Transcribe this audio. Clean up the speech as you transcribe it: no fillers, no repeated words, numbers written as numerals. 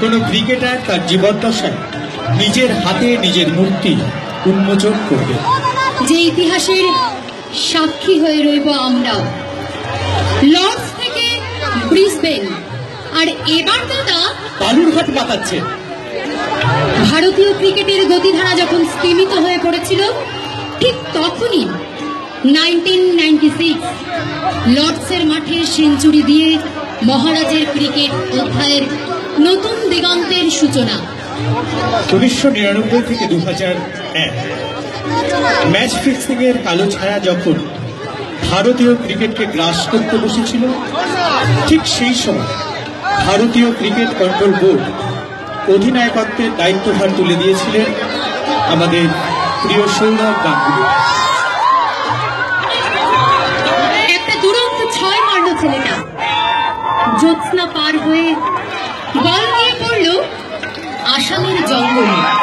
কোনো ক্রিকেটার তার জীবদ্দশায় নিজের হাতে নিজের মূর্তি উন্মোচন করবে, যে ইতিহাসের সাক্ষী হয়ে রইব আমরাও। লর্ডস থেকে ব্রিসবেন, আর এবার দাদা বালুরঘাট মাতাচ্ছে। ভারতীয় ক্রিকেটের গতিধারা যখন স্তীমিত হয়ে পড়েছিল, ঠিক তখনই 1996 লর্ডসের মাঠে সেঞ্চুরি দিয়ে মহারাজের ক্রিকেট অধ্যায়ের নতুন দিগন্তের সূচনা। 1999 থেকে 2001 ম্যাচ ফিক্সিং এর কালো ছায়া যখন ভারতীয় ক্রিকেটকে গ্রাস করতে বসেছিল, ঠিক সেই সময় ভারতীয় ক্রিকেট কন্ট্রোল বোর্ড অধিনায়কত্বের দায়িত্বভার তুলে দিয়েছিলেন আমাদের প্রিয় সৌরভ গাঙ্গুলি। একটা দুরন্ত 6 মারল ছেলেটা, জ্যোৎস্না পার হয়ে বল নিয়ে পড়ল আসামের জঙ্গলে।